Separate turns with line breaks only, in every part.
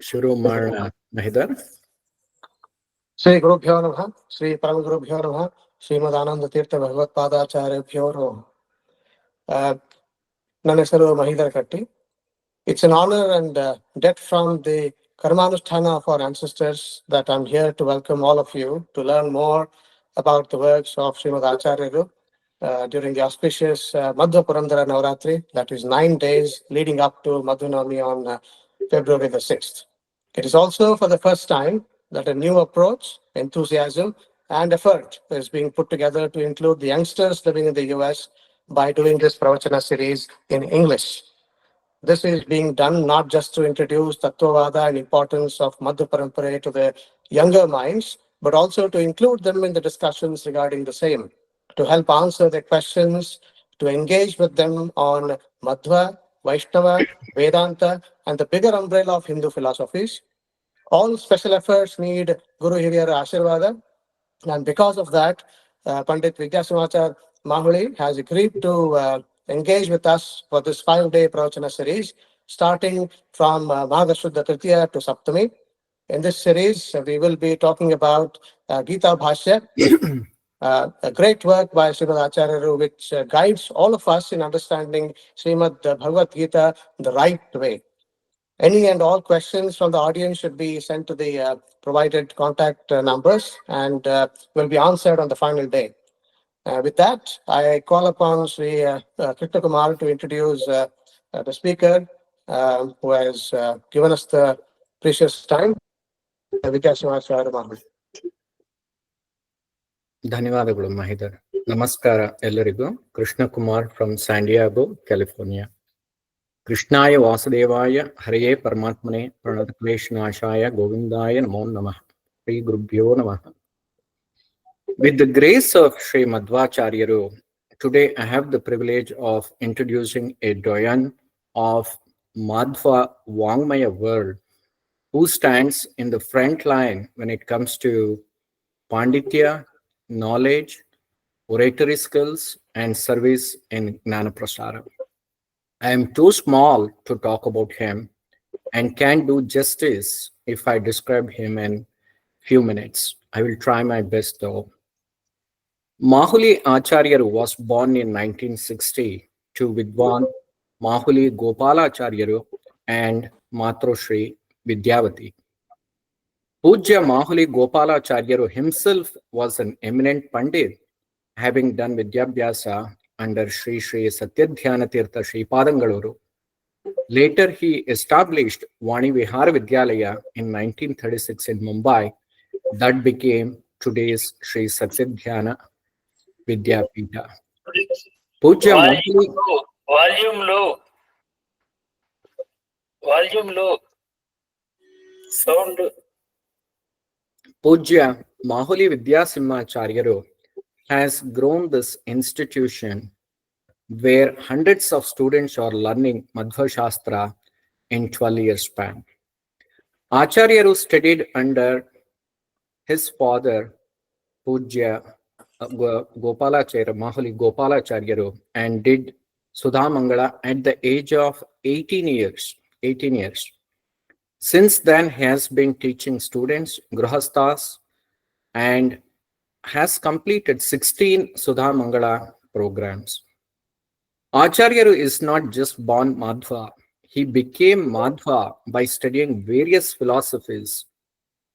ಶುರು ಮಾಡೋಣ ಮಹಿದರ್.
ಶ್ರೀ ಗುರುಭ್ಯೋ ನಮಃ. ಶ್ರೀ ಪರಮ ಗುರುಭ್ಯೋ ನಮಃ. ಶ್ರೀಮದ್ ಆನಂದ ತೀರ್ಥ ಭಗವತ್ಪಾದಾಚಾರ್ಯಭ್ಯೋ ನಮಃ. ನನ್ನ ಹೆಸರು ಮಹಿದರ್ ಕಟ್ಟಿ. It's an honor and debt from the Karmanusthana of our ancestors that I'm here to welcome all of you to learn more about the works of Srimad Acharyaru during the auspicious Madhva Purandara Navaratri, that is 9 days leading up to Madhunami on February the 6th. It is also for the first time that a new approach, enthusiasm, and effort is being put together to include the youngsters living in the US by doing this Pravachana series in English. This is being done not just to introduce Tattvavada and importance of Madhva Parampara to the younger minds, but also to include them in the discussions regarding the same, to help answer their questions, to engage with them on Madhva, Vaishnava, Vedanta, and the bigger umbrella of Hindu philosophies. All special efforts need Guru Hiriyara Ashirvada, and because of that, Pandit Vidyasimachar Mahuli has agreed to engage with us for this 5-day Pravachana series, starting from Maghashuddha Tritiya to Saptami. In this series, we will be talking about Geeta Bhashya, a great work by Srimad Acharyaru, which guides all of us in understanding Srimad Bhagavad Gita the right way. Any and all questions from the audience should be sent to the provided contact numbers and will be answered on the final day. With that, I call upon Sri Krishna Kumar to introduce the speaker who has given us the precious time.
ಧನ್ಯವಾದಗಳು ಮಹಿದರ್. ನಮಸ್ಕಾರ ಎಲ್ಲರಿಗೂ. Krishna Kumar from San Diego, California. ಕೃಷ್ಣಾಯ ವಾಸುದೇವಾಯ ಹರೆಯೇ ಪರಮಾತ್ಮನೆ ಪ್ರಣತಕ್ಲೇಶನಾಶಾಯ ಗೋವಿಂದಾಯ ನಮೋ ನಮಃ. ಶ್ರೀ ಗುರುಭ್ಯೋ ನಮಃ. With the grace of Sri Madhvacharyaru, today I have the privilege of introducing a doyen of Madhva Vangmaya world who stands in the front line when it comes to Panditya, knowledge, oratory skills, and service in Gnanaprasara. I am too small to talk about him and can't do justice if I describe him in few minutes. I will try my best though. Mahuli Acharyaru was born in 1960 to Vidwan Mahuli Gopalacharyaru and Matroshri Vidyavati. Pujya Mahuli Gopalacharyaru himself was an eminent Pandit, having done Vidyabhyasa under Sri Sri Satyadhyana Tirtha Sri Padangaluru. Later, he established Vani Vihara Vidyalaya in 1936 in Mumbai. That became today's Sri Satyadhyana Vidyapita. Pujya Mahuli...
Volume low. Sound.
Pujya Mahuli Vidyasimhacharyaru has grown this institution where hundreds of students are learning Madhva Shastra in 12 years span. Acharyaru studied under his father, Pujya Gopalacharya, Mahuli Gopalacharyaru, and did Sudhamangala at the age of 18 years. Since then, he has been teaching students, Grahasthas, and has completed 16 Sudhamangala programs. Acharyaru is not just born Madhva. He became Madhva by studying various philosophies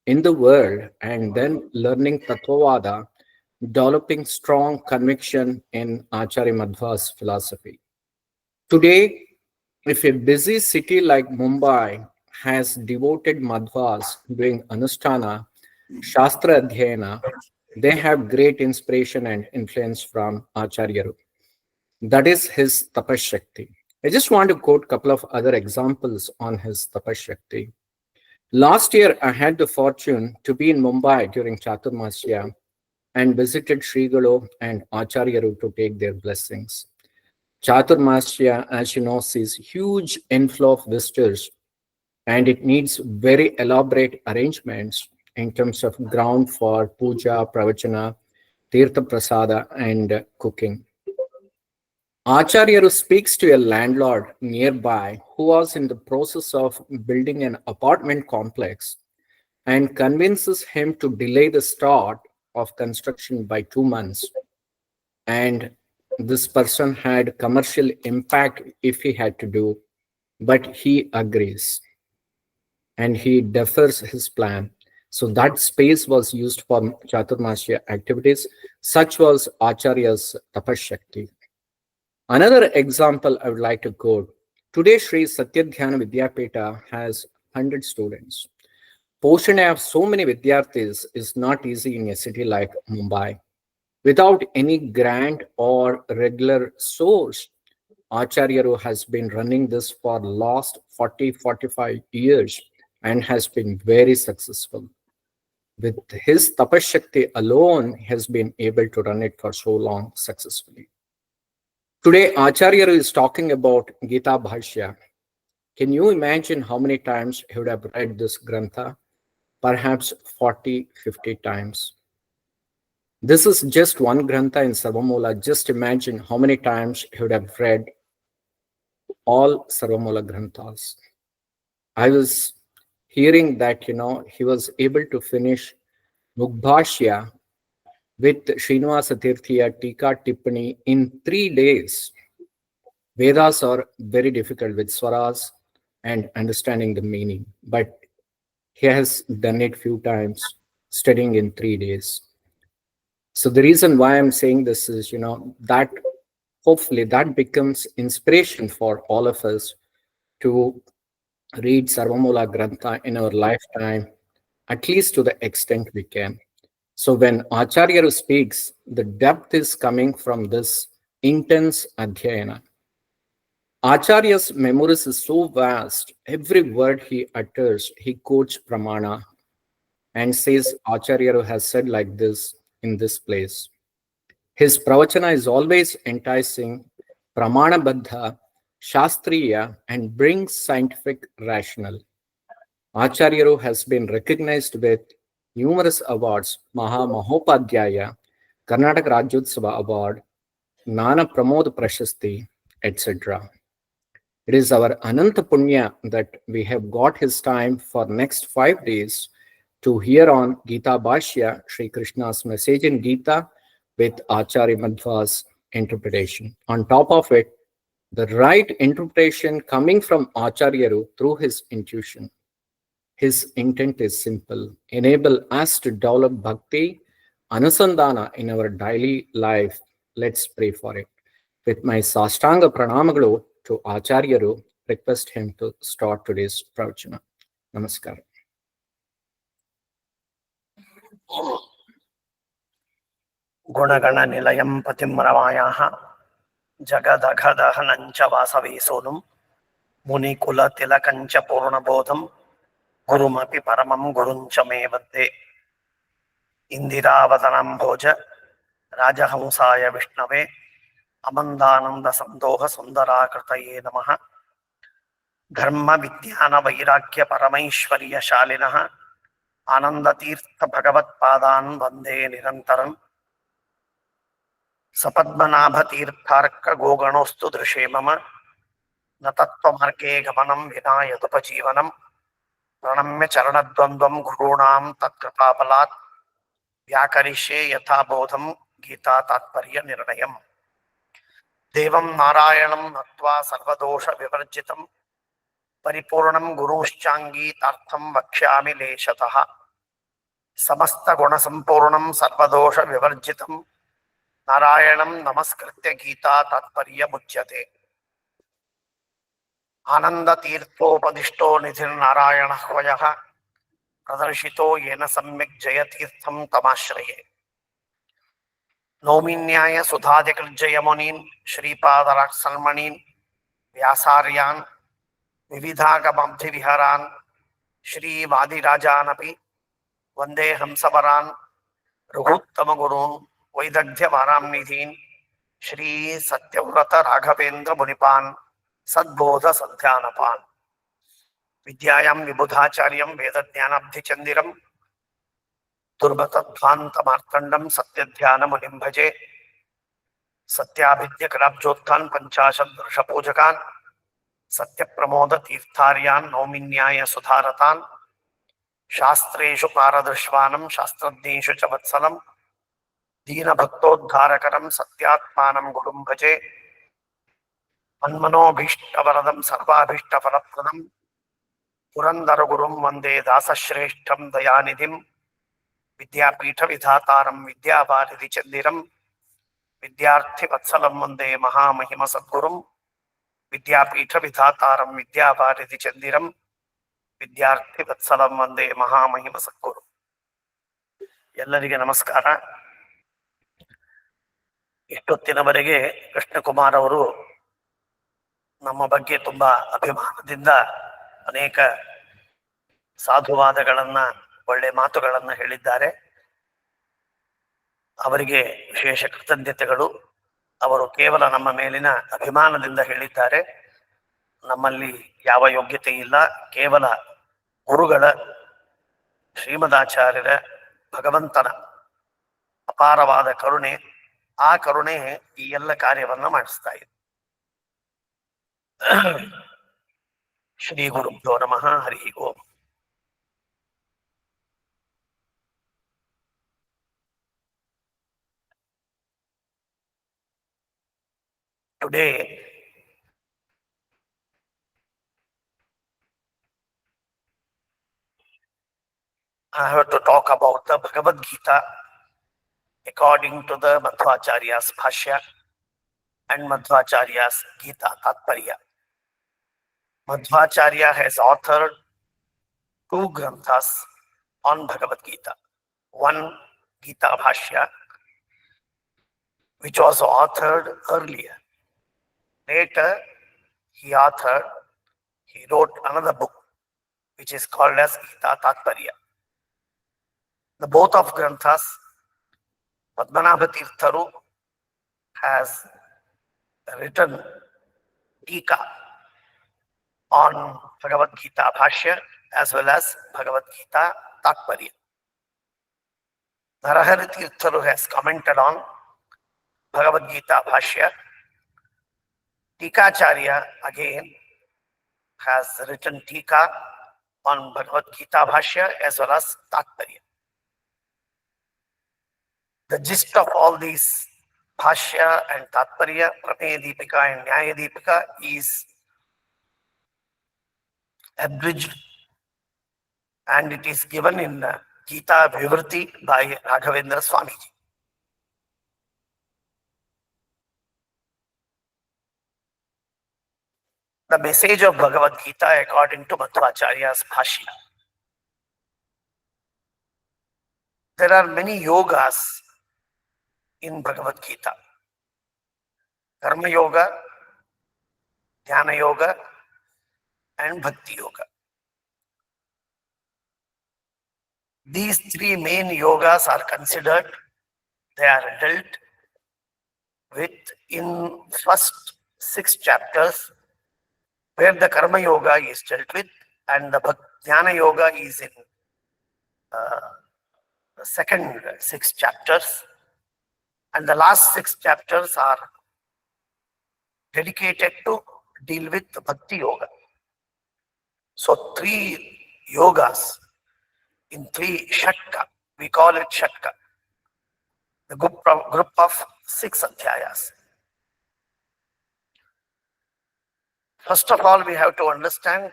in the world and then learning Tattvavada, developing strong conviction in Acharya Madhva's philosophy. Today, if a busy city like Mumbai has devoted Madhvas doing Anushtana, Shastra Adhyayana, They have great inspiration and influence from Acharya. That is his tapashakti. I just want to quote a couple of other examples on his tapashakti. Last year, I had the fortune to be in Mumbai during Chaturmasya and visited Srigalo and Acharyaru to take their blessings. Chaturmasya, as you know, sees huge inflow of visitors, and it needs very elaborate arrangements in terms of ground for puja, pravachana, tirtha prasada, and cooking. Acharyaru speaks to a landlord nearby who was in the process of building an apartment complex and convinces him to delay the start of construction by 2 months. And this person had commercial impact if he had to do, but he agrees and he defers his plan. So that space was used for Chaturmasya activities. Such was Acharya's tapashakti. Another example I would like to quote. Today, Sri Satyadhyana Vidyapita has 100 students. Poshana of so many Vidyarthis is not easy in a city like Mumbai. Without any grant or regular source, Acharyaru has been running this for last 40-45 years and has been very successful. With his tapashakti alone, he has been able to run it for so long successfully. Today, Acharyaru is talking about Geeta Bhashya. Can you imagine how many times he would have read this grantha? Perhaps 40-50 times. This is just one grantha in Sarvamoola. Just imagine how many times he would have read all Sarvamoola granthas. I was hearing that, he was able to finish Mugbhashya with Srinivasa Tirthiya Tika Tippani in 3 days. Vedas are very difficult with swaras and understanding the meaning, but he has done it few times, studying in 3 days. So the reason why I'm saying this is, that hopefully that becomes inspiration for all of us to read Sarvamoola Grantha in our lifetime, at least to the extent we can. So when Acharya speaks, the depth is coming from this intense adhyayana. Acharya's memories is so vast. Every word he utters, he quotes pramana and says Acharya has said like this in this place. His pravachana is always enticing, pramana-baddha, shastriya, and brings scientific rationale. Acharya has been recognized with numerous awards, Maha Mahopadhyaya, Karnataka Rajyotsava Award, Nana Pramod Prashasti, etc. It is our Ananta Punya that we have got his time for next 5 days to hear on Geeta Bhashya, Sri Krishna's message in Gita with Acharya Madhva's interpretation. On top of it, the right interpretation coming from Acharyaru through his intuition. His intent is simple, enable us to develop bhakti, anusandana in our daily life. Let's pray for it. With my Sastanga Pranamagalu to Acharyaru, request him to start today's pravachana. Namaskar.
Gunagana Nilayam Patim Ramayaha Jagadagadahanancha Vasavi Sonum Munikula Tilakancha Purna Bodham Gurumapi Paramam Guruncha Mevate Indiravathanam Bhoja Rajahamsaya Vishnave Amandananda Sandoha Sundara Kritaye Namaha Dharma Vidyana Vairagya Paramaishwarya Shalinaha Ananda Tirtha Bhagavat Padan Vande Nirantaram Sapadmanabha Tirtharka Goganostu Drishe Mama Natattvamarge Gamanam Vinayatupajivanam Pranamya Charanadvandvam Gurunam Tatkrapapalat Vyakarishe Yatha Bodham Gita Tatparya Nirnayam Devam Narayanam Natva Sarvadosha Vivarjitam Paripurnam Gurushchangi Tartham Vakshyami Leshataha Samasta Guna Sampurnam Sarvadosha Vivarjitam Narayanam Namaskritya Gita Tatparya Mujyate Ananda Tirthopadishto Nidhir Narayana Hvayaha Pradarshito Yena Samyak Jayatirtham Tamashraye नौमिन्याय सुधादिकृज्जयमुनीन् श्रीपादराक्सल्मणीन् व्यासार्यान् विविधागमब्धिविहरान् श्रीवादिराजानपि वन्दे हंसवरान् रघुत्तमगुरून् वैदग्ध्यवाराम्निधीन् श्री सत्यव्रत राघवेन्द्र मुनिपान् सद्बोधसन्ध्यानपान् विद्यायां विबुधाचार्यं वेदज्ञानाब्धिचन्दिरं दुर्मतध्वान्तमार्तण्डं सत्यध्यानमुनिं भजे सत्याभिज्ञकराब्जोत्थान् पञ्चाशद्वर्षपूजकान् सत्यप्रमोदतीर्थार्यान् नौमिन्याय सुधारतान् शास्त्रेषु पारदृश्वानं शास्त्रज्ञेषु च वत्सलं दीनभक्तोद्धारकरं सत्यात्मानं गुरुं भजे मन्मनोभीष्टवरदं सर्वाभीष्टफलप्रदं पुरन्दरगुरुं वन्दे दासश्रेष्ठं दयानिधिं विद्यापीठविधातारं विद्यावारिधिचन्दिरं विद्यार्थिवत्सलं वन्दे महामहिमसद्गुरुं विद्यापीठविधातारं विद्यावारिधिचन्दिरं ವಿದ್ಯಾರ್ಥಿ ವಂದೇ ಮಹಾಮಹಿಮ ಸದ್ಗುರು. ಎಲ್ಲರಿಗೆ ನಮಸ್ಕಾರ. ಇಷ್ಟೊತ್ತಿನವರೆಗೆ ಕೃಷ್ಣಕುಮಾರ್ ಅವರು ನಮ್ಮ ಬಗ್ಗೆ ತುಂಬಾ ಅಭಿಮಾನದಿಂದ ಅನೇಕ ಸಾಧುವಾದಗಳನ್ನ ಒಳ್ಳೆ ಮಾತುಗಳನ್ನ ಹೇಳಿದ್ದಾರೆ. ಅವರಿಗೆ ವಿಶೇಷ ಕೃತಜ್ಞತೆಗಳು. ಅವರು ಕೇವಲ ನಮ್ಮ ಮೇಲಿನ ಅಭಿಮಾನದಿಂದ ಹೇಳಿದ್ದಾರೆ. ನಮ್ಮಲ್ಲಿ ಯಾವ ಯೋಗ್ಯತೆ ಇಲ್ಲ, ಕೇವಲ ಗುರುಗಳ ಶ್ರೀಮದಾಚಾರ್ಯರ ಭಗವಂತನ ಅಪಾರವಾದ ಕರುಣೆ, ಆ ಕರುಣೆ ಈ ಎಲ್ಲ ಕಾರ್ಯವನ್ನ ಮಾಡಿಸ್ತಾ ಇದೆ. ಶ್ರೀ ಗುರುಭ್ಯೋ ನಮಃ. Hari Om. Today I have to talk about the Bhagavad Gita according to the Madhvacharya's Bhashya and Madhvacharya's Gita Tatparya. Madhvacharya has authored 2 granthas on Bhagavad Gita. One, Geeta Bhashya, which was authored earlier. Later, he wrote another book, which is called as Gita Tatparya. The both of granthas, Padmanabha Tirtharu has written Tika on Bhagavad Gita Bhashya as well as Bhagavad Gita Tatparya. Narahari Tirtharu has commented on Bhagavad Gita Bhashya. Tikacharya again has written Tika on Bhagavad Gita Bhashya as well as Tatparya. The gist of all these Bhashya and Tatparya, Prameya Deepika and Nyaya Deepika is abridged, and it is given in Gita Vivrti by Raghavendra Swamiji. The message of Bhagavad Gita according to Madhvacharya's Bhashya. There are many yogas in Bhagavad Gita. Karma Yoga, Dhyana Yoga, and Bhakti Yoga. These 3 main yogas are considered, they are dealt with in first 6 chapters, where the Karma Yoga is dealt with and the Dhyana Yoga is in the second 6 chapters, and the last 6 chapters are dedicated to deal with Bhakti Yoga. So 3 yogas in 3 Shatka, we call it Shatka, the group of 6 adhyayas. First of all, we have to understand,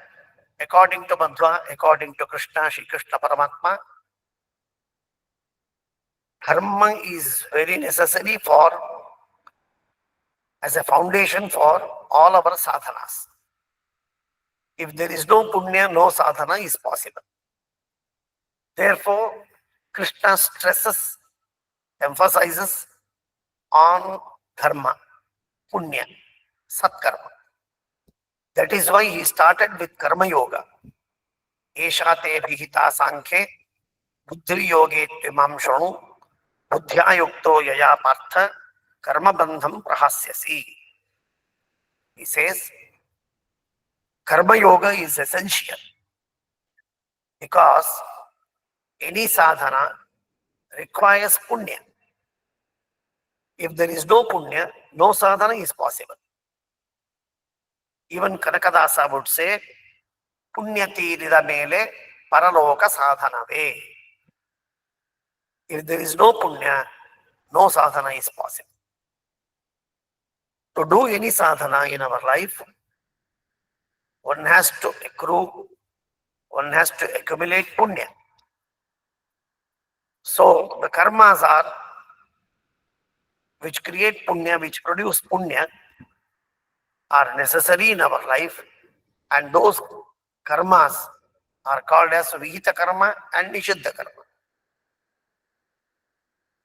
according to Madhva, according to Krishna, Shri Krishna Paramatma, Dharma is very necessary as a foundation for all our sadhanas. If there is no punya, no sadhana is possible. Therefore, Krishna emphasizes on dharma, punya, satkarma. That is why he started with karma yoga. Esha te vihita sankhe buddhi yoge timam shanu buddhya yukto yaya partha karma bandham prahasyasi. He says karma yoga is essential because any sadhana requires punya. If there is no punya, no sadhana is possible. Even Kanakadasa would say, punyati rida mele paraloka sadhanave. If there is no punya, no sadhana is possible. To do any sadhana in our life, one has to accrue, one has to accumulate punya. So the karmas are which create punya, which produce punya, are necessary in our life, and those karmas are called as vihita karma and nishiddha karma.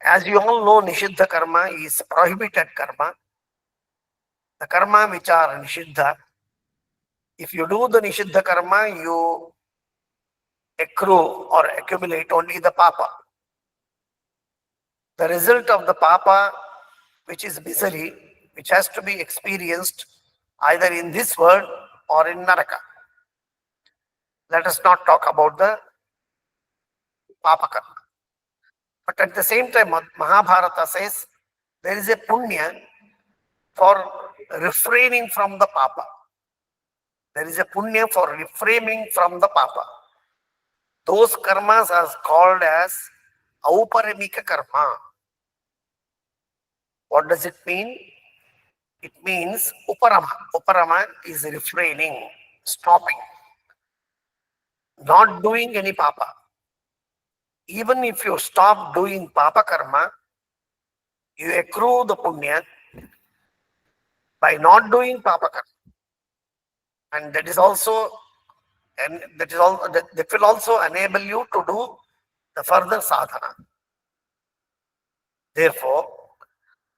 As you all know, nishiddha karma is prohibited karma. The karma which are nishiddha, if you do the nishiddha karma, you accrue or accumulate only the papa. The result of the papa, which is misery, which has to be experienced either in this world or in Naraka. Let us not talk about the papa karma. But at the same time, Mahabharata says there is a punya for refraining from the papa. There is a punya for refraining from the papa. Those karmas are called as auparamika karma. What does it mean? It means uparama. Uparama is refraining, stopping, not doing any papa. Even if you stop doing papa karma, you accrue the punya by not doing papa karma. And that is also, and that will also enable you to do the further sadhana. Therefore,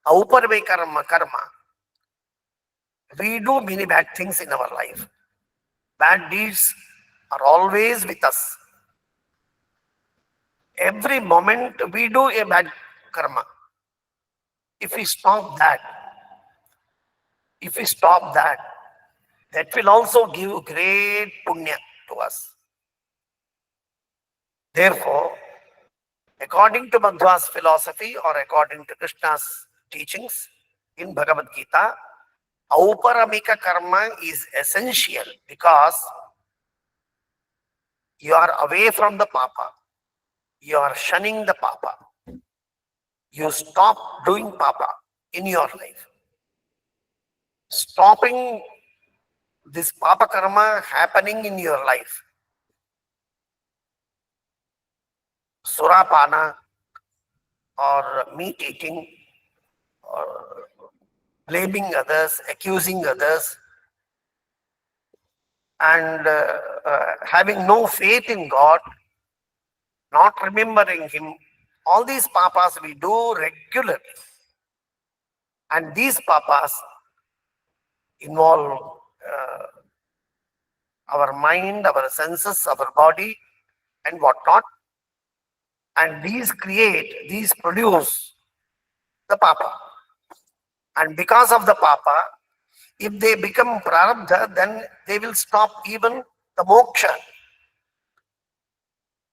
auparve karma, we do many bad things in our life. Bad deeds are always with us. Every moment we do a bad karma. If we stop that, that will also give great punya to us. Therefore, according to Madhva's philosophy or according to Krishna's teachings in Bhagavad Gita, auparamika karma is essential because you are away from the papa. You are shunning the papa. You stop doing papa in your life. Stopping this papa karma happening in your life. Surapana or meat eating or blaming others, accusing others, and having no faith in God, not remembering Him. All these papas we do regularly. And these papas involve our mind, our senses, our body, and whatnot. And these produce the papa. And because of the papa, if they become prarabdha, then they will stop even the moksha.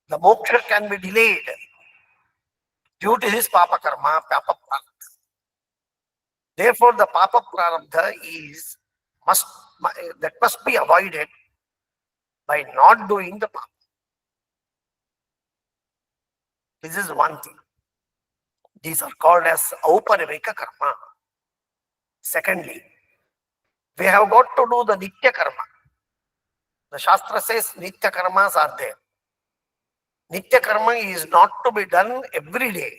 The moksha can be delayed due to his papa karma, papa prarabdha. Therefore, the papa prarabdha must be avoided by not doing the papa. This is one thing. These are called as auparavika karma. Secondly, we have got to do the nitya karma. The Shastra says nitya karmas are there. Nitya karma is not to be done every day.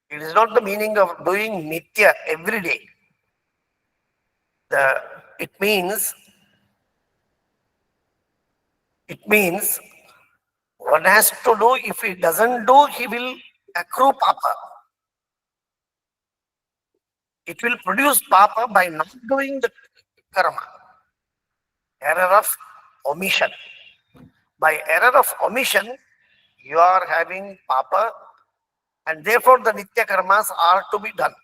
It is not the meaning of doing nitya every day. It means one has to do. If he doesn't do, he will accrue papa. It will produce papa by not doing the karma. Error of omission. By error of omission, you are having papa, and therefore the nitya karmas are to be done.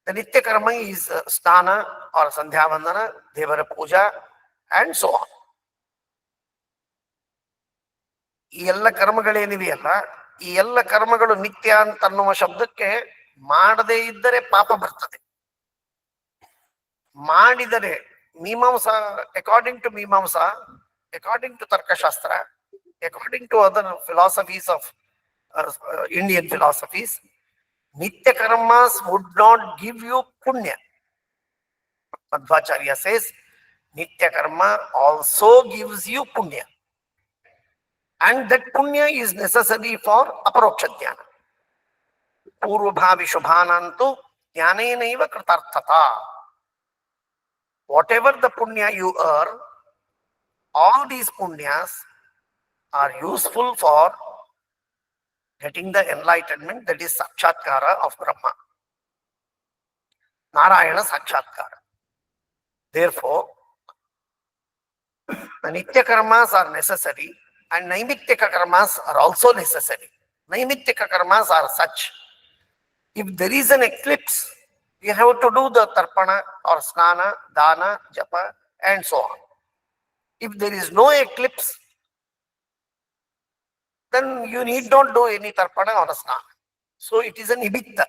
The nitya karma is snana or sandhya vandana, devara puja, and so on. ಈ ಎಲ್ಲ ಕರ್ಮಗಳೇನಿವೆಯಲ್ಲ, ಈ ಎಲ್ಲ ಕರ್ಮಗಳು ನಿತ್ಯ ಅಂತ ಅನ್ನುವ ಶಬ್ದಕ್ಕೆ ಮಾಡದೇ ಇದ್ದರೆ ಪಾಪ ಬರ್ತದೆ. ಮಾಡಿದರೆ Mimamsa, according to Mimamsa, according to Tarkashastra, according to other philosophies of Indian philosophies, nitya karmas would not give you punya. Madhvacharya says nitya karma also gives you punya, and that punya is necessary for aparoksha dhyana. Purvabhavi shubhanantu jnanenaiva kritarthata. Whatever the punya you earn, all these punyas are useful for getting the enlightenment, that is sakshatkara of Brahma, Narayana sakshatkara. Therefore, the nitya karmas are necessary and naimittika karmas are also necessary. Naimittika karmas are such: if there is an eclipse, you have to do the tarpana or snana, dana, japa, and so on. If there is no eclipse, then you need not do any tarpana or snana. So it is a nimitta.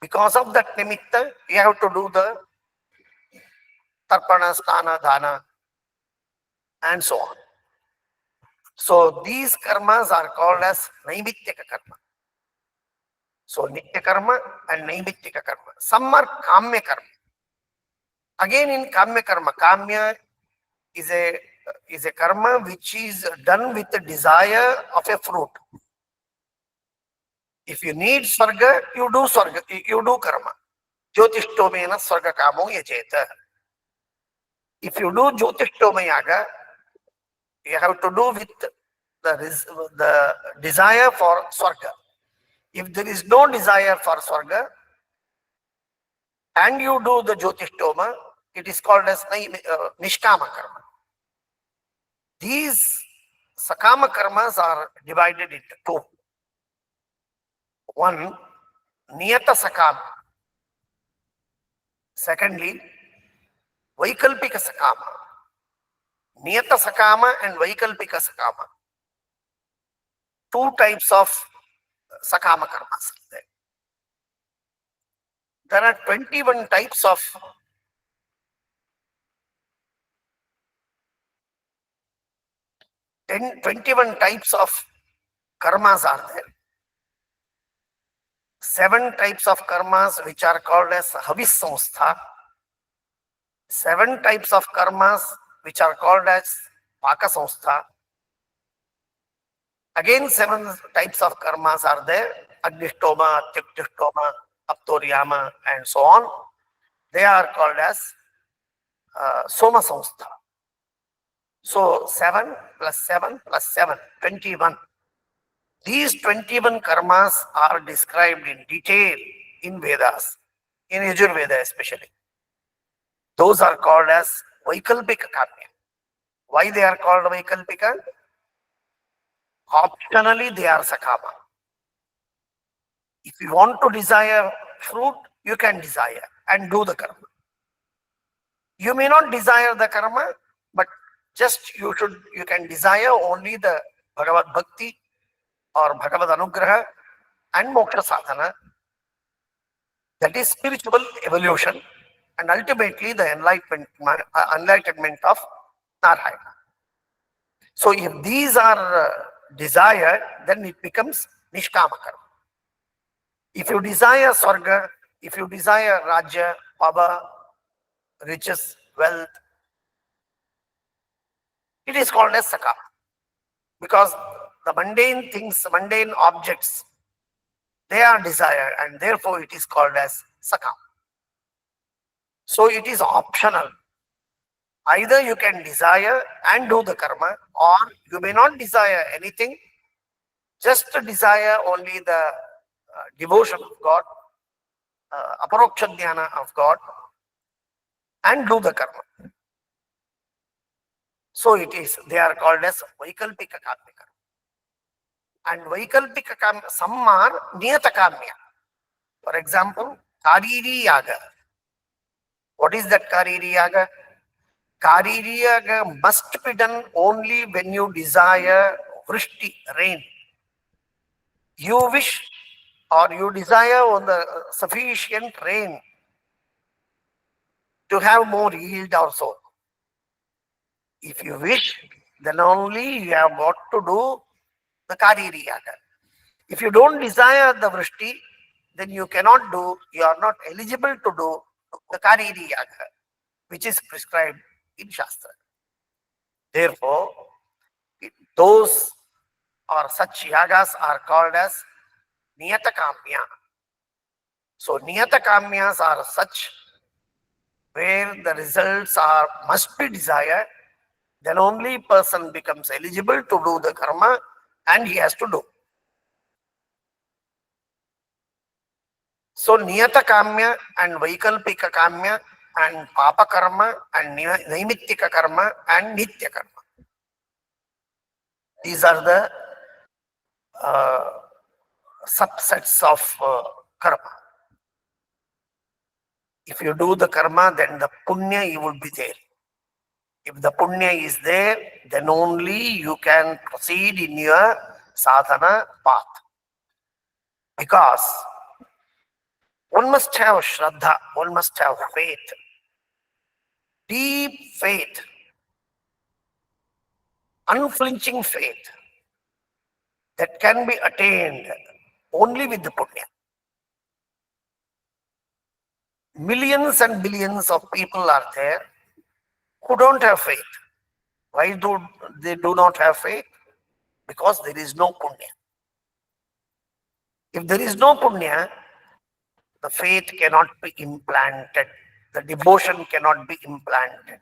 Because of that nimitta, you have to do the tarpana, snana, dana, and so on. So these karmas are called as naimittika karma. So nitya karma and naimittika karma. Some are kamya karma. Again, in kamya karma, kamya is a karma which is done with the desire of a fruit. If you need swarga, you do karma. Jyotishtomena swarga kamo yajeta. If you do jyotishtoma yaga, you have to do with the desire for swarga. If there is no desire for swarga and you do the jyotishtoma, it is called as nishkama karma. These sakama karmas are divided into two. One, niyata sakama. Secondly, vaikalpika sakama. Niyata sakama and vaikalpika sakama. Two types of sakama karmas. There are 21 types of karmas are there. 7 types of karmas which are called as havis samstha. 7 types of karmas which are called as paka samstha. Again, 7 types of karmas are there: agnishtoma, tyuktishtoma, aptoryama, and so on. They are called as soma samstha. So 7 plus 7 plus 7, 21. These 21 karmas are described in detail in Vedas, in Yajurveda especially. Those are called as vaikalpika kamya. Why they are called vaikalpika? Optionally, they are sakama. If you want to desire fruit, you can desire and do the karma. You may not desire the karma, but just you can desire only the Bhagavad Bhakti or Bhagavad Anugraha and Moksha Sadhana. That is spiritual evolution and ultimately the enlightenment of Narayana. So if these are desired, then it becomes Nishkama Karma. If you desire Swarga, if you desire Rajya, power, riches, wealth, it is called as Sakama. Because the mundane things, mundane objects, they are desired and therefore it is called as Sakama. So it is optional. Either you can desire and do the karma, or you may not desire anything, just desire only the devotion of God aparoksha jnana of God and do the karma. So they are called as Vaikalpika Kamya. And Vaikalpika Kamya, some are Niyata Kamya. For example, Kariri Yaga. What is that Kariri Yaga? Kariri Yaga must be done only when you desire vrishti, rain. You wish or you desire on the sufficient rain to have more yield also. If you wish, then only you have got to do the Kariri Yaga. If you don't desire the vrishti, then you cannot do, you are not eligible to do the Kariri Yaga, which is prescribed in Shastra. Therefore, those or such yagas are called as Niyata Kamya. So Niyata Kamyas are such where the results are must be desired, then only person becomes eligible to do the karma and he has to do. So Niyata Kamya and Vaikalpika Kamya and Papa Karma and Naimittika Karma and Nitya Karma. These are the subsets of karma. If you do the karma, then the punya you will be there. If the punya is there, then only you can proceed in your sadhana path. Because one must have shraddha, one must have faith, deep faith, unflinching faith that can be attained only with the punya. Millions and billions of people are there who don't have faith. Why do they do not have faith? Because there is no punya. If there is no punya, the faith cannot be implanted. The devotion cannot be implanted.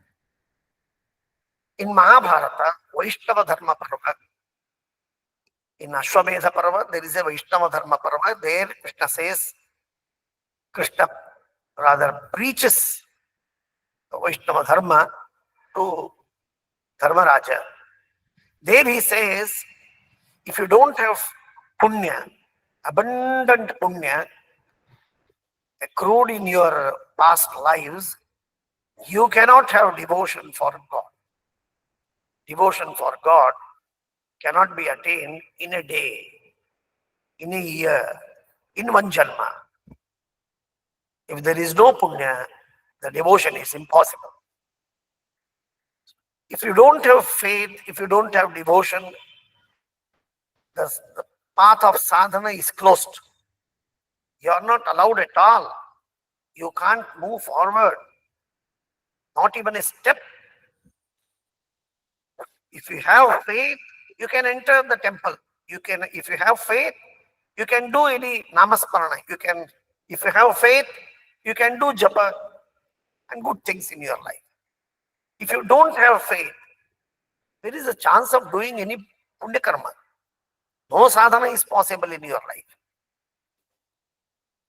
In Mahabharata, Vaishnava Dharma Parva, in Ashwamedha Parva, there is a Vaishnava Dharma Parva. There Krishna says, Krishna rather preaches Vaishnava Dharma to Dharmaraja. There he says, if you don't have punya, abundant punya accrued in your past lives, you cannot have devotion for God. Devotion for God cannot be attained in a day, in a year, in one janma. If there is no punya, the devotion is impossible. If you don't have faith, if you don't have devotion, the path of sadhana is closed. You are not allowed at all. You can't move forward, not even a step. If you have faith, you can enter the temple. You can, if you have faith, you can do any namasparana. You can, if you have faith, you can do japa and good things in your life. If you don't have faith, there is a chance of doing any punya karma. No sadhana is possible in your life.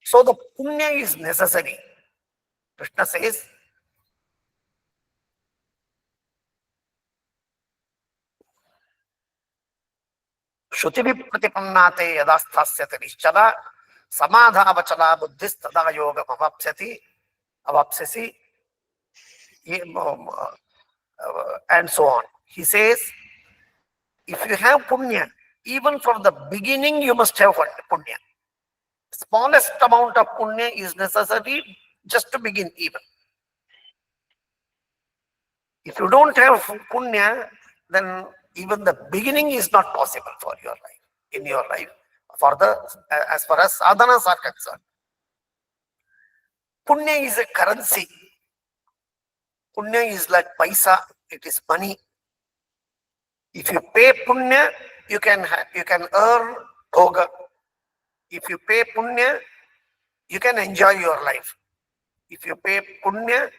So the punya is necessary. Krishna says, Shruti vipratipanate yadasthasyate nishchala samadhavachala buddhistada yoga avapsyasi and so on. He says, if you have punya, even for the beginning you must have punya. Smallest amount of punya is necessary just to begin even. If you don't have punya, then even the beginning is not possible for your life, in your life, for the as far as sadhanas are concerned. Punya is a currency. Punya is like paisa, it is money. If you pay punya, you can earn bhoga. If you pay punya, you can enjoy your life. If you pay punya,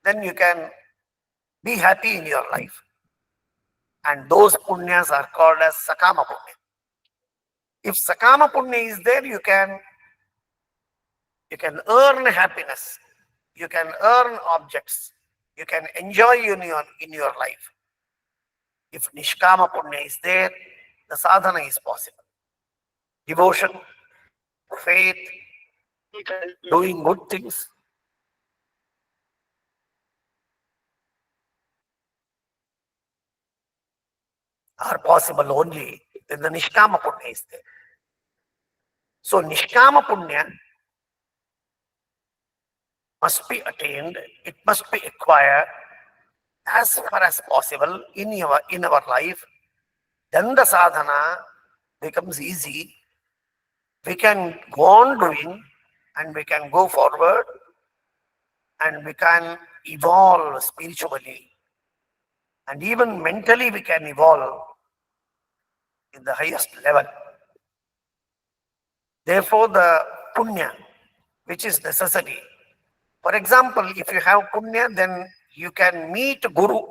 then you can be happy in your life. And those punyas are called as sakama punya. If sakama punya is there, you can You can earn happiness. You can earn objects. You can enjoy in your life. If Nishkama Punya is there, the sadhana is possible. Devotion, faith, doing good things. Are possible only when the Nishkama Punya is there. So Nishkama Punya must be attained, it must be acquired as far as possible in our life. Then the sadhana becomes easy. We can go on doing and we can go forward and we can evolve spiritually. And even mentally we can evolve in the highest level. Therefore, the punya, which is necessary. For example, if you have punya, then you can meet Guru.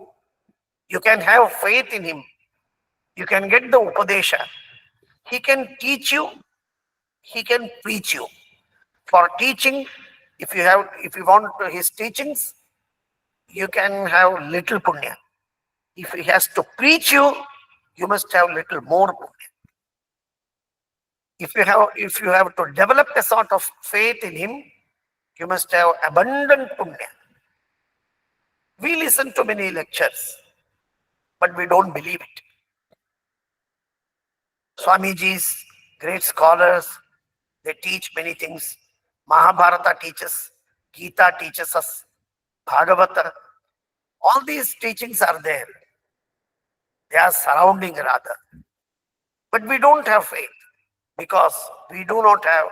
You can have faith in him. You can get the upadesha. He can teach you. He can preach you. For teaching, if you want his teachings, you can have little punya. If he has to preach you, you must have little more punya. If you have to develop a sort of faith in him, you must have abundant punya. We listen to many lectures, but we don't believe it. Swamijis, great scholars, they teach many things. Mahabharata teaches, Geeta teaches us, Bhagavata. All these teachings are there. They are surrounding rather. But we don't have faith because we do not have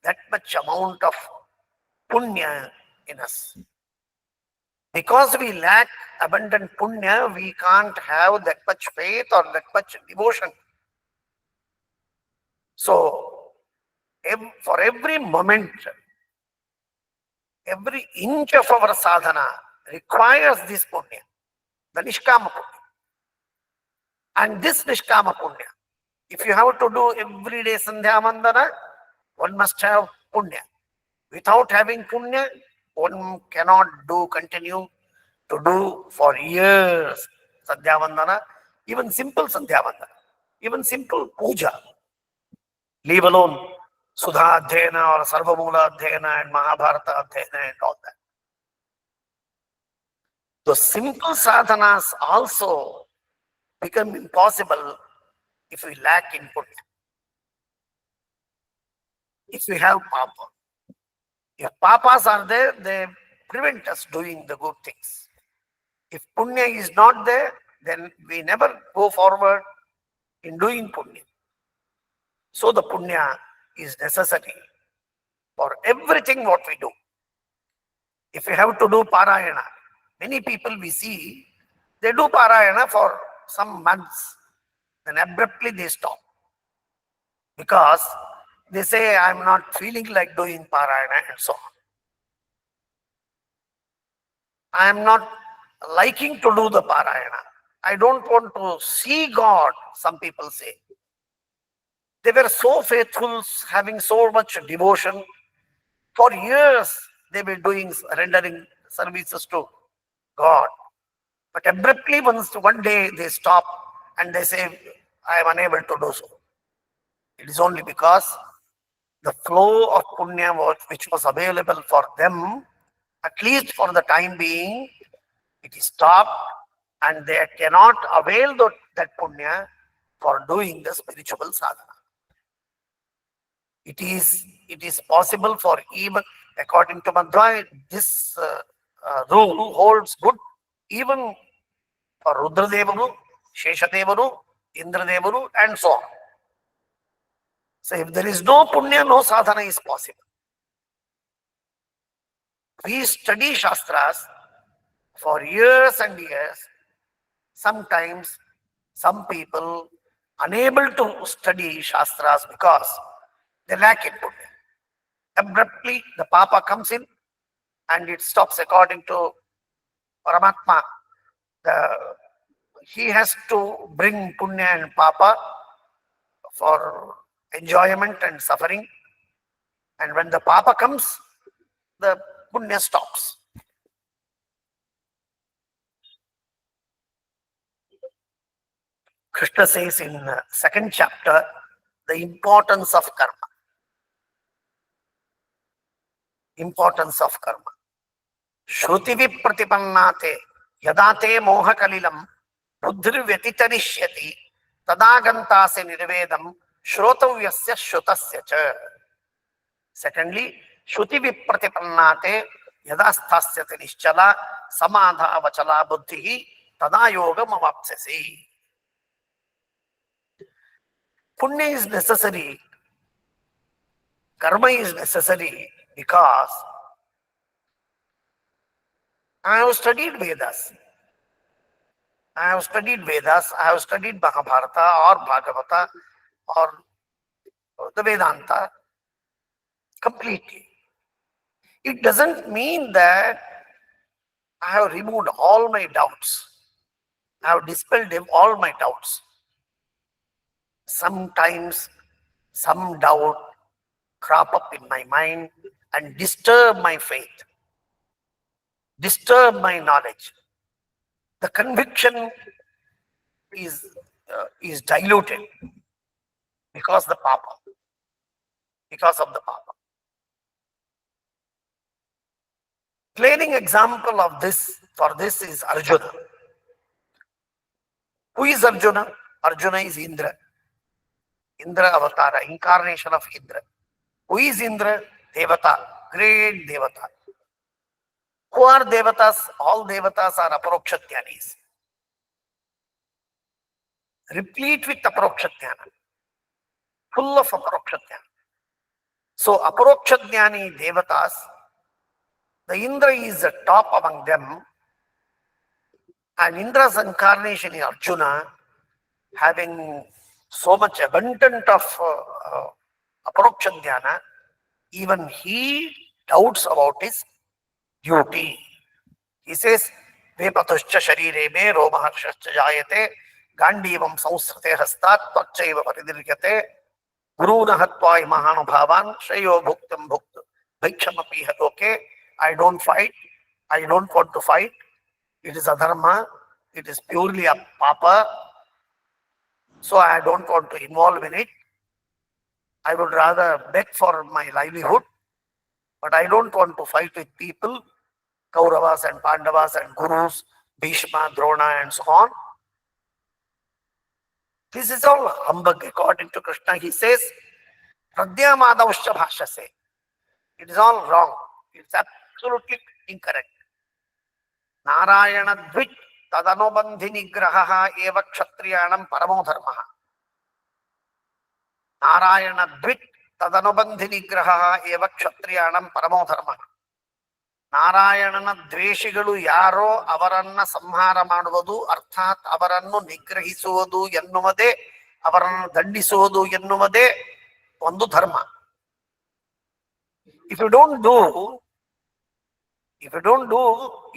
that much amount of punya in us. Because we lack abundant punya, we can't have that much faith or that much devotion. So, for every moment, every inch of our sadhana requires this punya, the Nishkama punya. And this Nishkama punya, if you have to do every day Sandhya Vandana, one must have punya. Without having punya, one cannot continue to do for years Sandhya Vandana, even simple Sandhya Vandana, even simple puja. Leave alone Sudha Adhyayana or Sarvamula Adhyayana and Mahabharata Adhyayana and all that. The simple sadhanas also become impossible if we lack in punya. If we have papa. If papas are there, they prevent us doing the good things. If punya is not there, then we never go forward in doing punya. So the punya is necessary for everything what we do. If we have to do parayana, many people we see, they do parayana for some months, then abruptly they stop. Because they say, I'm not feeling like doing parayana and so on. I am not liking to do the parayana. I don't want to see God, some people say. They were so faithful, having so much devotion. For years, they were rendering services to God. But abruptly, one day, they stop and they say, I am unable to do so. It is only because the flow of punya which was available for them, at least for the time being, it is stopped and they cannot avail that punya for doing the spiritual sadhana. It is possible for even, according to Madhva, this rule holds good even for Rudradevanu, Sheshadevanu, Indradevanu, and so on. So if there is no punya, no sadhana is possible. We study Shastras for years and years. Sometimes some people unable to study Shastras because they lack in punya. Abruptly, the Papa comes in and it stops according to Paramatma. He has to bring punya and Papa for enjoyment and suffering. And when the Papa comes, the punya stops. Krishna says in second chapter the importance of karma. Importance of karma. Shruti vipratipannate yadate moha kalilam buddhir vyatitarishyati tadagantase nirvedam shrotavyasya shrutasya cha. Secondly, shruti vipratipannate yadasthasyate nischala samadha vachala buddhihi tada yogam avapsasi. Punya is necessary, karma is necessary because I have studied Vedas. I have studied Vedas, I have studied Mahabharata or Bhagavata or the Vedanta completely. It doesn't mean that I have removed all my doubts. I have dispelled all my doubts. Sometimes some doubt crop up in my mind and disturb my faith, disturb my knowledge. The conviction is diluted because of the papa. Clearing example of this for this is Arjuna. Who is Arjuna? Arjuna is Indra. Indra Avatara, incarnation of Indra. Who is Indra? Devata, great Devata. Who are Devatas? All Devatas are Aparoksha Jnanis. Replete with Aparoksha Jnana. Full of Aparoksha Jnana. So Aparoksha Jnani Devatas, the Indra is the top among them, and Indra's incarnation is Arjuna, having so much abundant of Aparoksha Jnana, even he doubts about his duty. He says, Vepatuscha sharire me romaharshascha jayate gandivam samsrate hastat tvachaiva paridiryate guruna hatva mahanubhavan shreyo bhuktam bhukta bhikshamapi haloke. I don't fight. I don't want to fight. It is adharma. It is purely a papa. So I don't want to involve in it. I would rather beg for my livelihood. But I don't want to fight with people, Kauravas and Pandavas and Gurus, Bhishma, Drona and so on. This is all humbug according to Krishna. He says, Pradyamadavasya bhashase. It is all wrong. It's absolutely incorrect. Narayana dvit tadanubandhi nigraha eva kshatriyanam paramo dharmaha. Narayana dvit tadanubandhi nigraha eva kshatriyanam paramo dharmaha. ನಾರಾಯಣನ ದ್ವೇಷಿಗಳು ಯಾರೋ ಅವರನ್ನ ಸಂಹಾರ ಮಾಡುವುದು, ಅರ್ಥಾತ್ ಅವರನ್ನು ನಿಗ್ರಹಿಸುವುದು ಎನ್ನುವುದೇ, ಅವರನ್ನು ದಂಡಿಸುವುದು ಎನ್ನುವುದೇ ಒಂದು ಧರ್ಮ. If you don't do,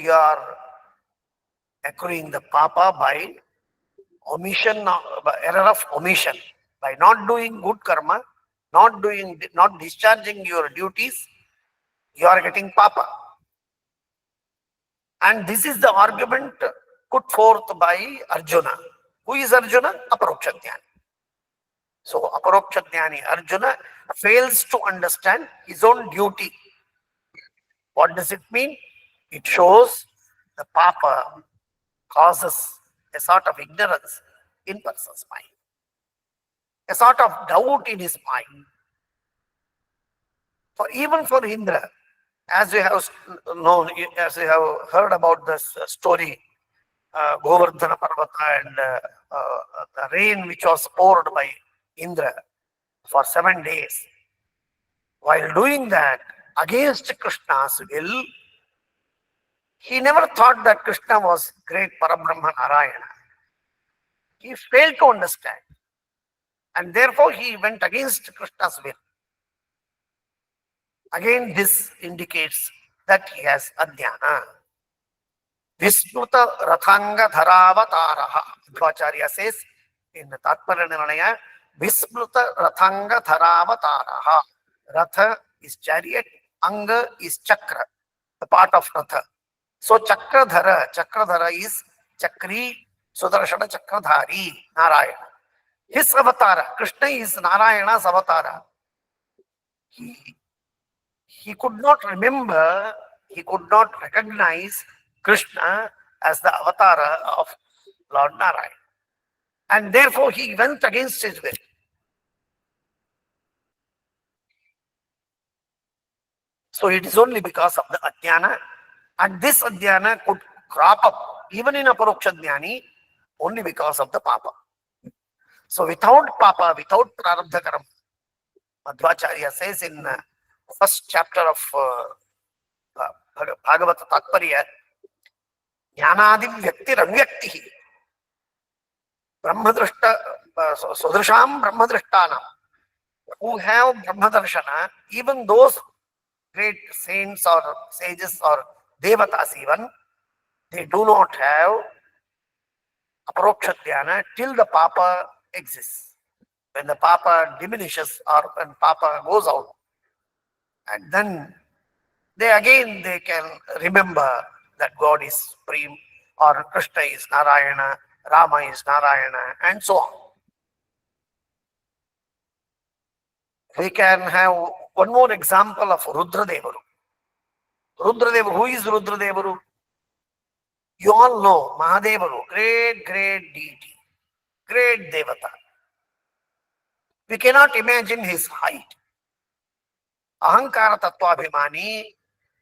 you are accruing the papa by omission, error of omission. By not doing good karma, not discharging your duties, you are getting papa. And this is the argument put forth by Arjuna. Who is Arjuna? Aparoksha Jnani. So Aparoksha Jnani Arjuna fails to understand his own duty. What does it mean? It shows the papa causes a sort of ignorance in person's mind, a sort of doubt in his mind. Even for Indra, as we have known, as we have heard about this story, Govardhana Parvata and the rain which was poured by Indra for 7 days. While doing that, against Krishna's will, he never thought that Krishna was great Parabrahma Narayana. He failed to understand. And therefore he went against Krishna's will. Again, this indicates that he has adhyana. Vismruta Rathanga Dharavataraha. Madhvacharya says in the Tatpara Nirnaya, Vismruta Rathanga Dharavataraha. Ratha is chariot, Anga is chakra, the part of Ratha. So Chakradhara is Chakri, Sudarshana Chakradhari, Narayana. His avatara, Krishna is Narayana's avatara. He could not remember, he could not recognize Krishna as the avatara of Lord Narayana. And therefore he went against his will. So it is only because of the Ajnana, and this Ajnana could crop up even in a Paroksha Jnani only because of the Papa. So without Papa, without Prarabdha Karma, Madhvacharya says in first chapter of Bhagavata Tatparya, Jnanadim Vyakti Ranvyakti Brahmadrishta Sudrisham Brahmadrishtana, who have Brahmadarshana, even those great saints or sages or devatas even, they do not have Aparoksha Dhyana till the Papa exists. When the Papa diminishes or when Papa goes out, and then they can remember that God is supreme, or Krishna is Narayana, Rama is Narayana, and so on. We can have one more example of Rudradevaru. Rudradevaru, who is Rudradevaru? You all know Mahadevaru, great deity, great devata. We cannot imagine his height. Ahankara Tattva Abhimani,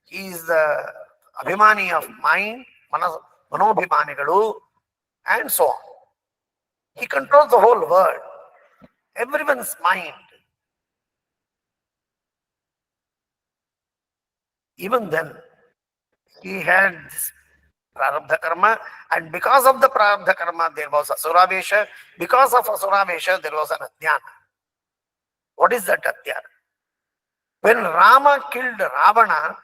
he is the Abhimani of mind, Manobhimanigalu, and so on. He controls the whole world, everyone's mind. Even then, he had this Prarabdha Karma, and because of the Prarabdha Karma, there was Asuravesha. Because of Asuravesha, there was an Adhyana. What is that Adhyana? When Rama killed Ravana,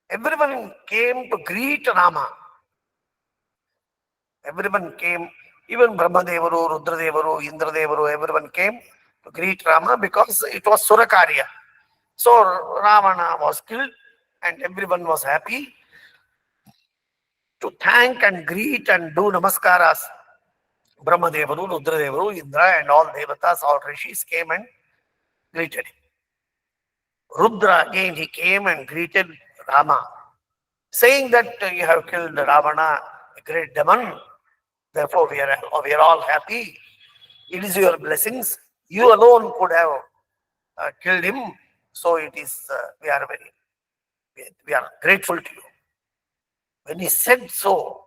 everyone came to greet Rama. Everyone came, even Brahmadevaru, Rudradevaru, Indradevaru, everyone came to greet Rama because it was Surakarya. So Ravana was killed and everyone was happy to thank and greet and do namaskaras. Brahmadevaru, Rudradevaru, Indra and all devatas, all rishis came and greeted him. Rudra again, he came and greeted Rama, saying that you have killed Ravana, a great demon. Therefore, we are all happy. It is your blessings. You alone could have killed him. So it is. We are grateful to you. When he said so,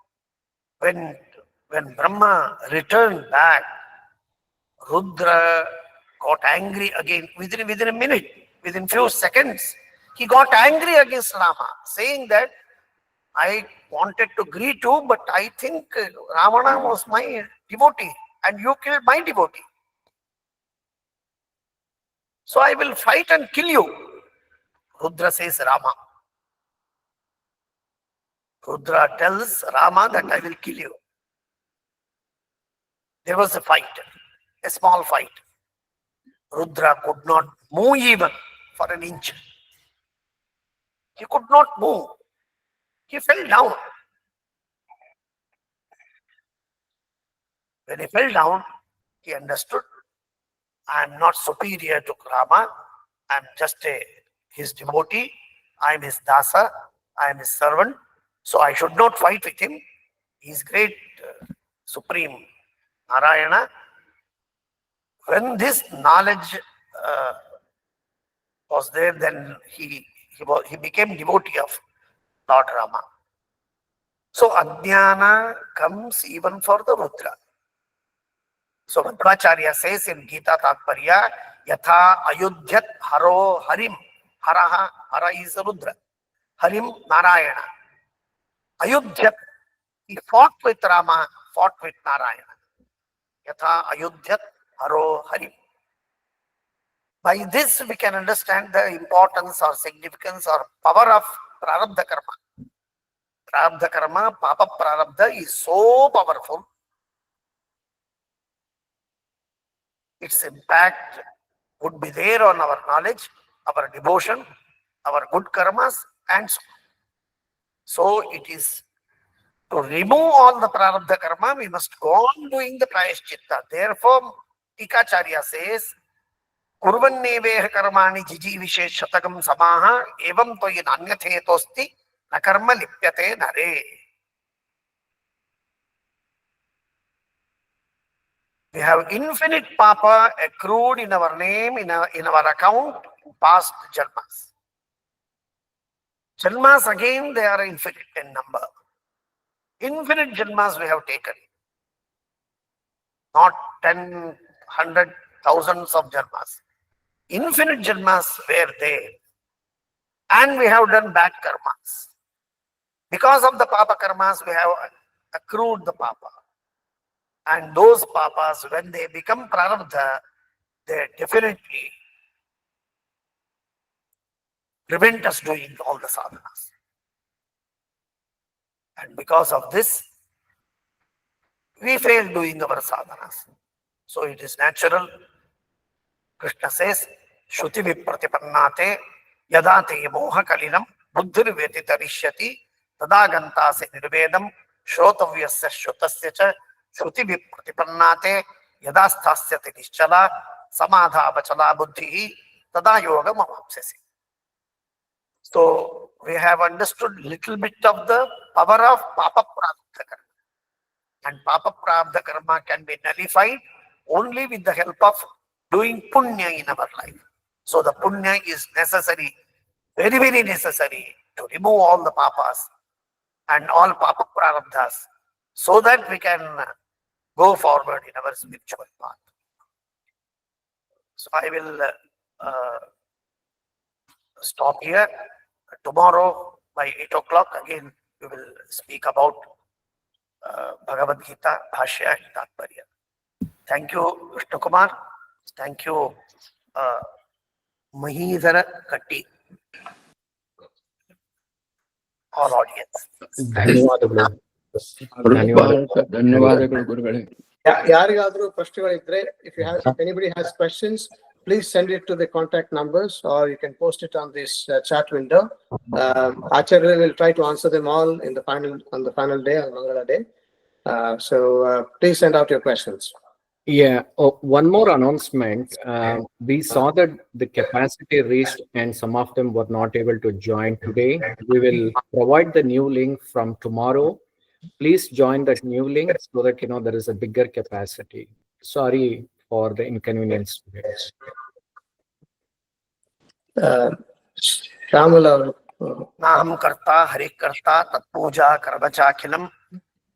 when Brahma returned back, Rudra got angry again within a minute, within few seconds. He got angry against Rama, saying that I wanted to greet you, but I think Ravana was my devotee and you killed my devotee. So I will fight and kill you. Rudra says Rama. Rudra tells Rama that I will kill you. There was a fight, a small fight. Rudra could not move even for an inch. He could not move. He fell down. When he fell down, he understood, I am not superior to Rama. I am just his devotee. I am his dasa. I am his servant. So I should not fight with him. He is great, supreme Narayana. When this knowledge was there, then he became devotee of Lord Rama. So Ajnana comes even for the Rudra. So Madhvacharya says in Geeta Tatparya, Yatha Ayudhyat Haro Harim. Hara is Rudra. Harim Narayana. Ayudhyat, he fought with Rama, fought with Narayana. Yatha Ayudhyat Haro Harim. By this we can understand the importance or significance or power of Prarabdha Karma. Prarabdha Karma, Papa Prarabdha is so powerful. Its impact would be there on our knowledge, our devotion, our good karmas, and so on. So it is to remove all the prarabdha karma, we must go on doing the prayashchitta. Therefore, Tikacharya says, Kurvanneveha karmani jijivishe shatakam samaha evam toyin anyathe na karma lipyate nare. We have infinite papa accrued in our name, in our account, past janmas. Janmas again, they are infinite in number. Infinite janmas we have taken. Not 10, 100, thousands of janmas. Infinite janmas were there. And we have done bad karmas. Because of the papa karmas, we have accrued the papa. And those papas, when they become prarabdha, they definitely prevent us doing all the sadhanas. And because of this, we fail doing our sadhanas. So it is natural. Krishna says, Shruti vipratipannate yadate moha kalinam buddhir vyatitarishyati tadagantase nirvedam shrotavyasya shrutasya cha Shruti vipratipannate yadasthasyati nischala samadha vachala buddhi tada yoga mamapsasi. So we have understood little bit of the power of papa prarabdha karma. And papa prarabdha karma can be nullified only with the help of doing punya in our life. So the punya is necessary, very, very necessary to remove all the papas and all papa prarabdhas so that we can go forward in our spiritual path. So I will stop here. Tomorrow by 8 o'clock again we will speak about Bhagavad Geeta Bhashya and Tatparya. Thank you, Vishnu Kumar. Thank you, Mahidhara Katti. All audience.
ಧನ್ಯವಾದಗಳು. ಧನ್ಯವಾದಗಳು.
ಧನ್ಯವಾದಗಳು ಗುರುಗಳೇ.
ಯಾರಿಗಾದ್ರೂ ಪ್ರಶ್ನೆಗಳಿದ್ರೆ, if anybody has questions, please send it to the contact numbers or you can post it on this chat window. Acharya will try to answer them all on the final day, on Mangala day. So please send out your questions.
Yeah. Oh, one more announcement. We saw that the capacity reached and some of them were not able to join today. We will provide the new link from tomorrow. Please join that new link so that there is a bigger capacity. Sorry for the inconvenience today.
Shamala.
Naham karta hari karta tat puja karvachakilam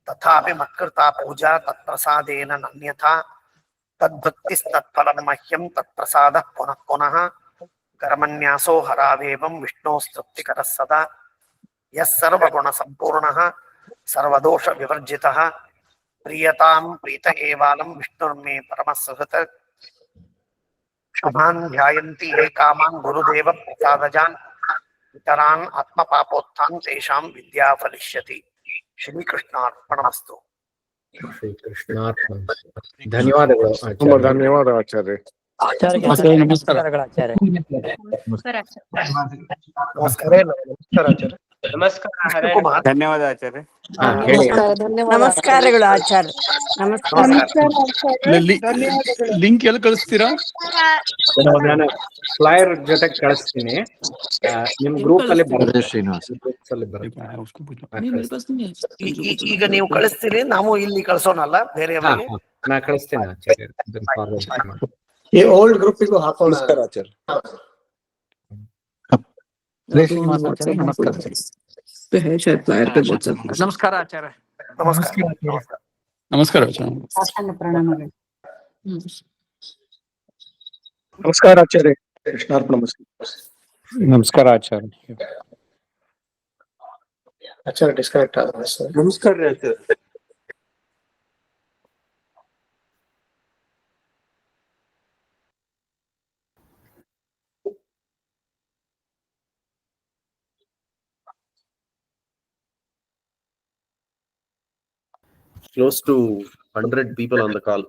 tathapi matkarta puja tat prasadena nanyatha tad bhaktis tat phalam mahyam tat prasada punah punah karmanyaso haravevam vishno straptikaras sada yas sarva guna sampurnaha sarvadosha vivarjitaha priyatam prita evalam vishnurme paramasahata shubhan dhyayanti he kaman gurudeva prasadajan Itaran Atma Papothan Tesham Vidya Palishyati. Shri Krishna Arpanamastu.
Shri Krishna Arpanam. ಧನ್ಯವಾದಗಳು
ತುಂಬಾ
ಆಚಾರ್ಯ.
ಧನ್ಯವಾದ ಆಚಾರ್ಯ.
ನಮಸ್ಕಾರ.
ನಮಸ್ಕಾರ ಆಚಾರ್ಯ.
ನಮಸ್ಕಾರ ಆಚಾರ್ಯ.
ನಮಸ್ಕಾರ ಹರೇ
Kumar.
ಧನ್ಯವಾದ ಆಚಾರ್ಯ.
ಹೇಳಿ.
ನಮಸ್ಕಾರಗಳು ಆಚಾರ್ಯ. ನಮಸ್ಕಾರ.
ಲಿಂಕ್ ಎಲ್ಲಿ ಕಳಿಸ್ತೀರಾ?
ನಾನು ಫ್ಲೈಯರ್ ಜೊತೆ ಕಳಿಸ್ತೀನಿ. ನಿಮ್ ಗ್ರೂಪ್ ಅಲ್ಲಿ ಬರುತ್ತೆ.
ಈಗ ನೀವು ಕಳಿಸ್ತೀರಿ, ನಾವು ಇಲ್ಲಿ ಕಳಿಸೋಣಲ್ಲ ಬೇರೆಯವರಿಗೆ.
ನಾ ಕಳಿಸ್ತೀನಿ ಆಚಾರ್ಯ.
ಈ ಓಲ್ಡ್ ಗ್ರೂಪಿಗೂ ಹಾಕೋಣ.
ನಮಸ್ಕಾರ ಆಚಾರ್ಯ.
ನಮಸ್ಕಾರ ಆಚಾರ್ಯ.
ನಮಸ್ಕಾರ.
ನಮಸ್ಕಾರ.
ಪ್ರಣಾಮಗಳು.
ನಮಸ್ಕಾರ ಆಚಾರ್ಯ. ಕೃಷ್ಣಾರ್ಪಣ ನಮಸ್ಕಾರ. ನಮಸ್ಕಾರ ಆಚಾರ್ಯ.
ಆಚಾರ್ಯ ಡಿಸ್ಕನೆಕ್ಟ್ ಆಗಿದೆ ಸರ್.
ನಮಸ್ಕಾರ ಆಚಾರ್ಯ.
Close to 100 people on the call.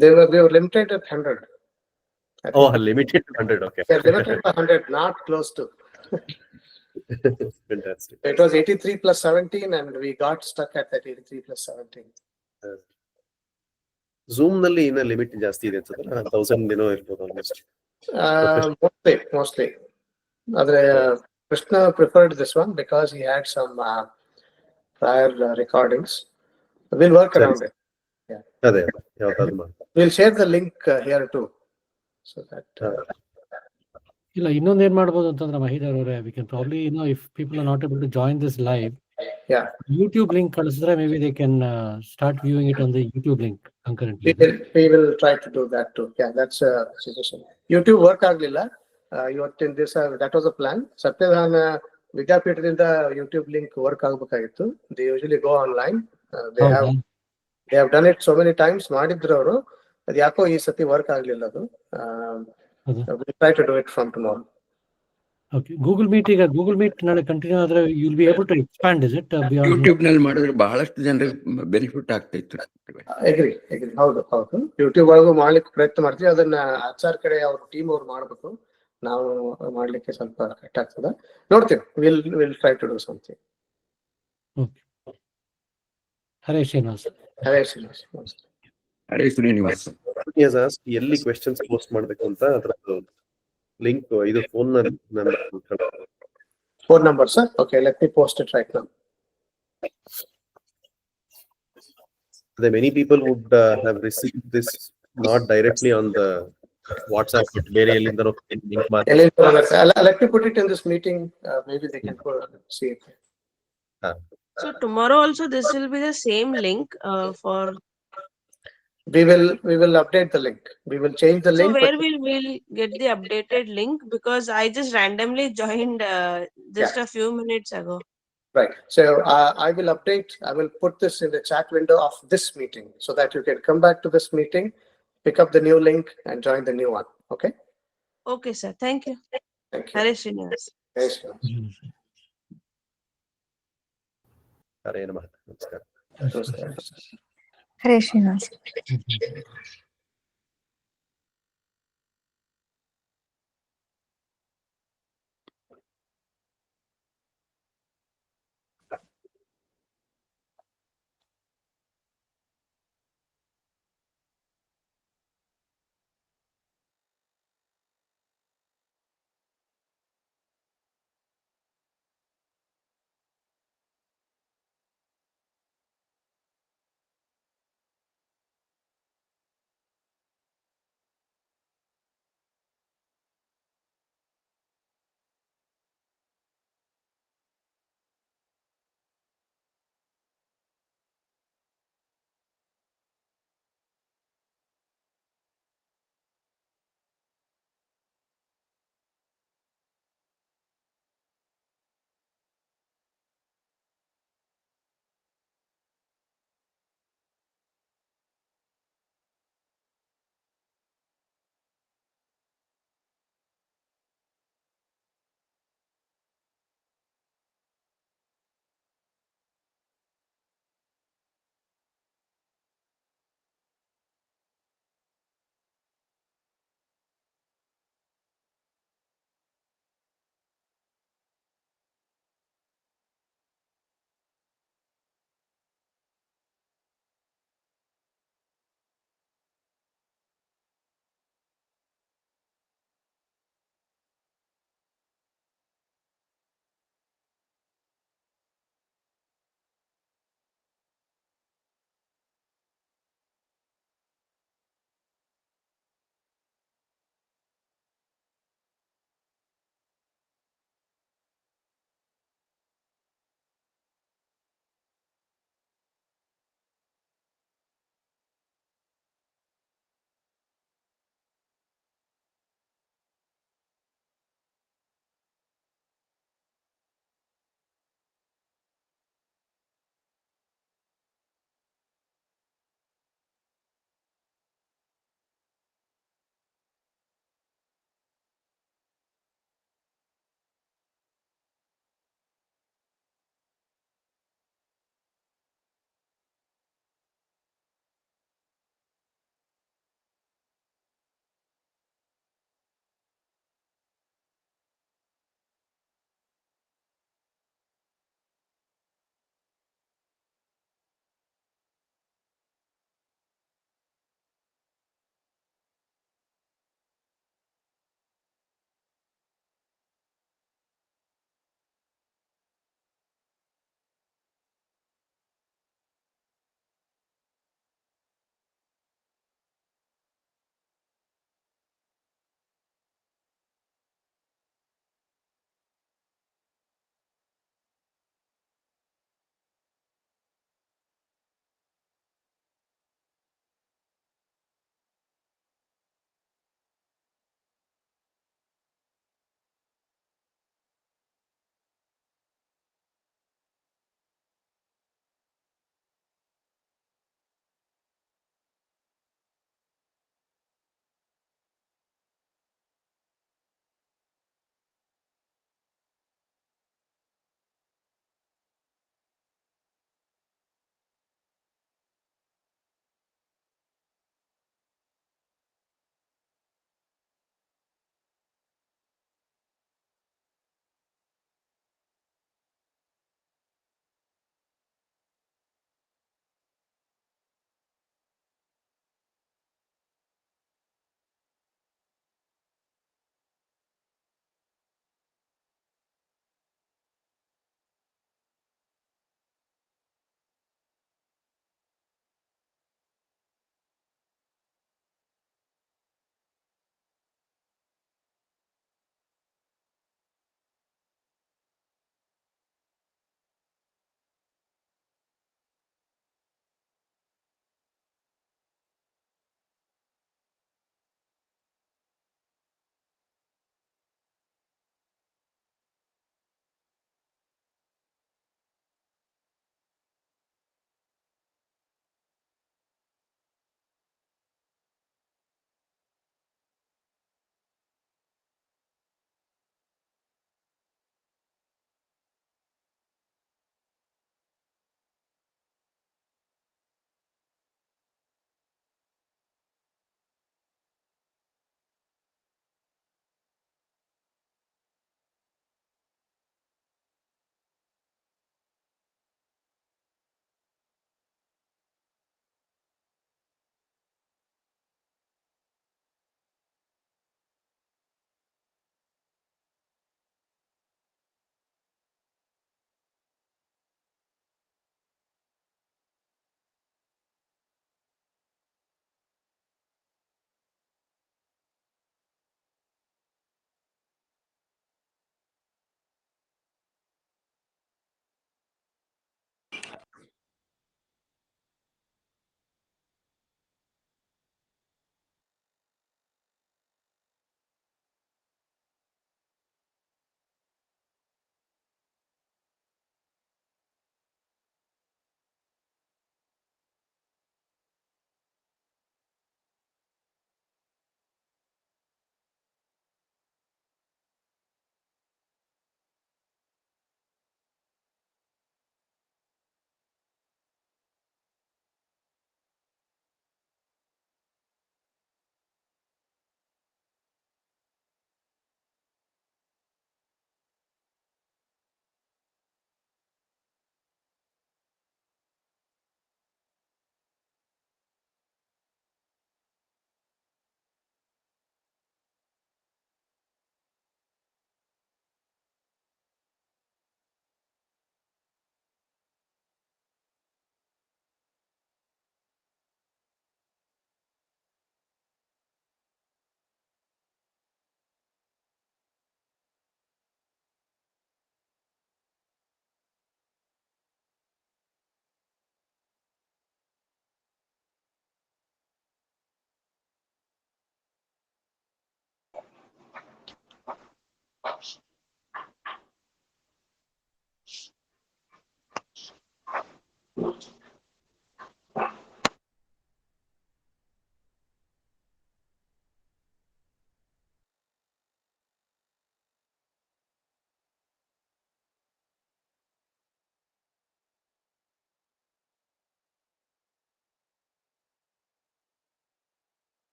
They were limited at 100. I think.
Oh, limited to 100. Okay.
They're limited to 100, not close to.
Fantastic.
It was 83 plus 17, and we got stuck at that 83 plus 17.
Zoom ನಲ್ಲಿ ಇನ್ನ limit ಜಾಸ್ತಿ ಇದೆ ಅನ್ಸುತ್ತಲ್ಲ 1000 ಏನೋ ಇರ್ಬೋದು almost.
Mostly. Krishna preferred this one because he had some prior recordings. We'll work around it. Yeah.
ಅದೇ ಯಾವ್ದಾದ್ರು ಮಾಡಿ.
We'll share the link here too. So that.
ಇಲ್ಲ ಇನ್ನೊಂದು ಏನ್ ಮಾಡ್ಬೋದು ಅಂತಂದ್ರೆ ಮಹಿದರ್ ಅವರೇ, we can probably if people are not able to join this live,
Yeah.
YouTube link ಕಳಿಸಿದ್ರೆ maybe they can start viewing it on the YouTube link concurrently.
We will try to do that too. Yeah, that's a suggestion. YouTube work ಆಗ್ಲಿಲ್ಲ ಇವತ್ತಿನ ದಿವಸ. That was a plan. Satyadhyana ವಿದ್ಯಾಪೀಠದಿಂದ YouTube link work ಆಗ್ಬೇಕಾಗಿತ್ತು. They usually go online. They have done it so many times. ಮಾಡಿದ್ರು ಅವರು. ಅದು ಯಾಕೋ ಈ ಸತಿ ವರ್ಕ್ ಆಗ್ಲಿಲ್ಲ ಅದು. We'll try to do it from tomorrow.
Okay. Google Meet ನಾಳೆ ಕಂಟಿನ್ಯೂ ಆದ್ರೆ you will be able to expand is it beyond?
YouTube ನಲ್ಲಿ ಮಾಡಿದ್ರೆ ಬಹಳಷ್ಟು ಜನರಿಗೆ ಬೆನಿಫಿಟ್ ಆಗ್ತಾ ಇತ್ತು.
Agree. ಹೌದು. ಯೂಟ್ಯೂಬ್ ಒಳಗೂ ಮಾಡ್ಲಿಕ್ಕೆ ಪ್ರಯತ್ನ ಮಾಡ್ತೀವಿ. ಅದನ್ನ ಆಚಾರ್ ಕಡೆ ಅವ್ರ ಟೀಮ್ ಅವ್ರು ಮಾಡ್ಬೇಕು. ನಾವು ಮಾಡ್ಲಿಕ್ಕೆ ಸ್ವಲ್ಪ ಕಟ್ ಆಗ್ತದೆ. ನೋಡ್ತೀವಿ. Will try to do something.
Okay. Hare Srinivas.
Hare Srinivas.
Hare Srinivas.
ಎಲ್ಲಿ ಕ್ವೆಶ್ಚನ್ಸ್ ಪೋಸ್ಟ್ ಮಾಡ್ಬೇಕು ಅಂತ ಅದ್ರದ್ದು ಲಿಂಕ್ ಇದು phone
number, sir. Okay, let me post it right now.
Many people would have received this not directly on the WhatsApp, but ಬೇರೆ ಎಲ್ಲಿಂದನೋ link ಮಾಡಿ.
Let me put it in this meeting. Maybe they can see it.
So tomorrow also this will be the same link for.
We will update the link. We will change the link.
So where will we get the updated link? Because I just randomly joined just a few minutes ago.
Right. So I will update. I will put this in the chat window of this meeting so that you can come back to this meeting, pick up the new link, and join the new one. Okay.
Okay, sir. Thank you.
Thank you.
Hare Srinivas.
Hare Srinivas.
ಹರೇ ನಮಃ. ನಮಸ್ಕಾರ.
ಹರೇ Srinivas.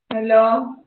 Hello.